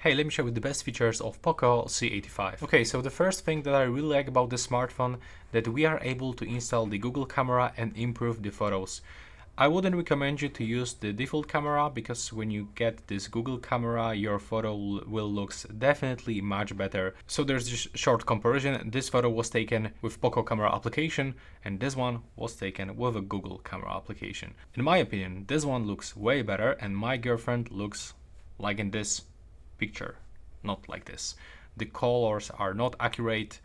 Hey, let me show you the best features of Poco C85. Okay, so the first thing that I really like about this smartphone, that we are able to install the Google camera and improve the photos. I wouldn't recommend you to use the default camera, because when you get this Google camera, your photo will look definitely much better. So there's this short comparison. This photo was taken with Poco camera application, and this one was taken with a Google camera application. In my opinion, this one looks way better, and my girlfriend looks like in this picture, not like this. The colors are not accurate,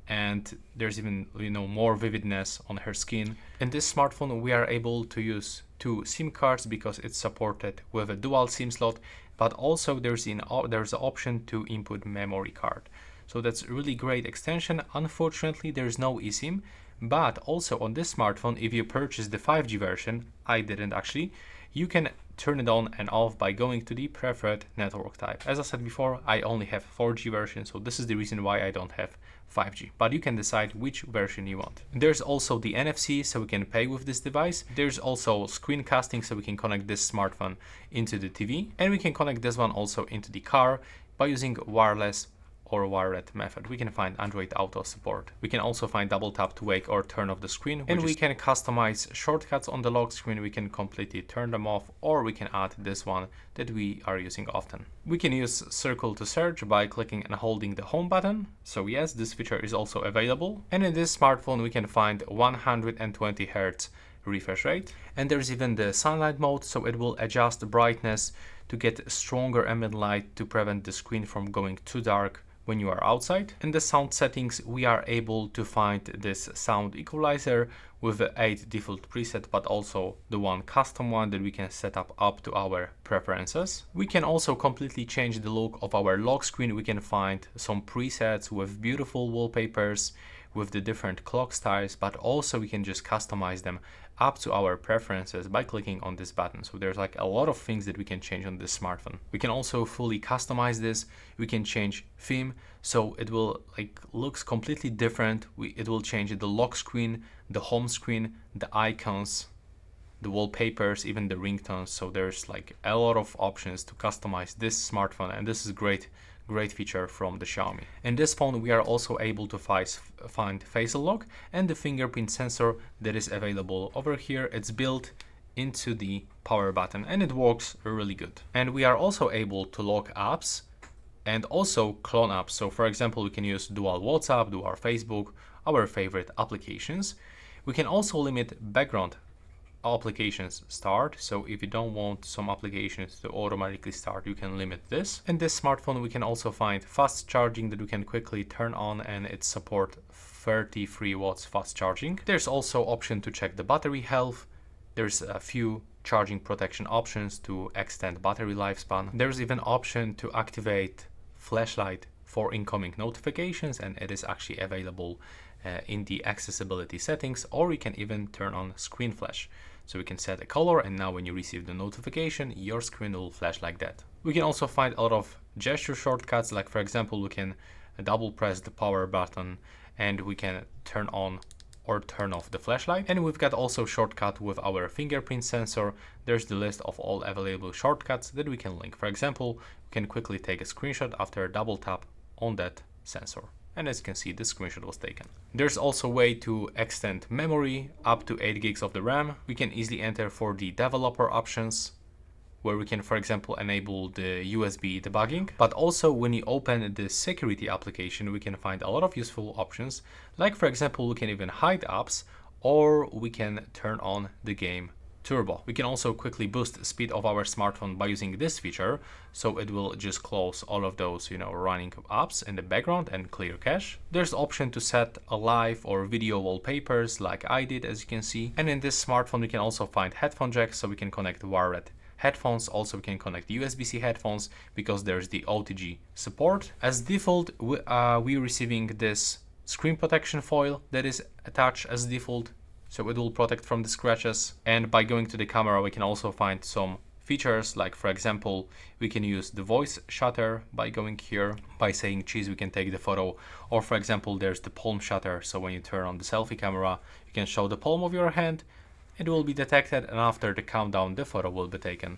and there's even more vividness on her skin. In this smartphone we are able to use two SIM cards because it's supported with a dual SIM slot, but also there's an option to input memory card. So that's a really great extension. Unfortunately there's no eSIM, but also on this smartphone, if you purchase the 5G version, I didn't actually, you can turn it on and off by going to the preferred network type. As I said before, I only have 4G version, so this is the reason why I don't have 5G, but you can decide which version you want. There's also the NFC, so we can pay with this device. There's also screencasting, so we can connect this smartphone into the TV, and we can connect this one also into the car by using wireless or wired method. We can find Android Auto support. We can also find double tap to wake or turn off the screen, and we can customize shortcuts on the lock screen. We can completely turn them off, or we can add this one that we are using often. We can use circle to search by clicking and holding the home button. So yes, this feature is also available. And in this smartphone we can find 120 Hz refresh rate, and there's even the sunlight mode, so it will adjust the brightness to get stronger ambient light to prevent the screen from going too dark when you are outside. In the sound settings we are able to find this sound equalizer with the 8 default preset, but also the one custom one that we can set up to our preferences. We can also completely change the look of our lock screen. We can find some presets with beautiful wallpapers with the different clock styles, but also we can just customize them up to our preferences by clicking on this button. So there's like a lot of things that we can change on this smartphone. We can also fully customize this. We can change theme, so it will looks completely different. It will change the lock screen, the home screen, the icons, the wallpapers, even the ringtones. So there's like a lot of options to customize this smartphone, and this is great feature from the Xiaomi. In this phone we are also able to find face unlock and the fingerprint sensor that is available over here. It's built into the power button and it works really good. And we are also able to lock apps and also clone apps. So for example, we can use dual WhatsApp, dual Facebook, our favorite applications. We can also limit background applications start, so if you don't want some applications to automatically start, you can limit this. In this smartphone we can also find fast charging that we can quickly turn on, and it support 33 watts fast charging. There's also option to check the battery health. There's a few charging protection options to extend battery lifespan. There's even option to activate flashlight for incoming notifications, and it is actually available in the accessibility settings, or you can even turn on screen flash. So we can set a color, and now when you receive the notification, your screen will flash like that. We can also find a lot of gesture shortcuts, like for example, we can double press the power button and we can turn on or turn off the flashlight. And we've got also shortcut with our fingerprint sensor. There's the list of all available shortcuts that we can link. For example, we can quickly take a screenshot after a double tap on that sensor. And as you can see, the screenshot was taken. There's also a way to extend memory up to 8 gigs of the RAM. We can easily enter for the developer options, where we can, for example, enable the USB debugging. But also when you open the security application, we can find a lot of useful options. Like for example, we can even hide apps, or we can turn on the game turbo. We can also quickly boost the speed of our smartphone by using this feature, so it will just close all of those running apps in the background and clear cache. There's option to set a live or video wallpapers like I did, as you can see. And in this smartphone we can also find headphone jack, so we can connect wired headphones. Also we can connect USB-C headphones because there's the OTG support. As default, we're receiving this screen protection foil that is attached as default, so it will protect from the scratches. And by going to the camera we can also find some features, like for example, we can use the voice shutter by going here. By saying cheese we can take the photo, or for example there's the palm shutter, so when you turn on the selfie camera you can show the palm of your hand, it will be detected, and after the countdown the photo will be taken.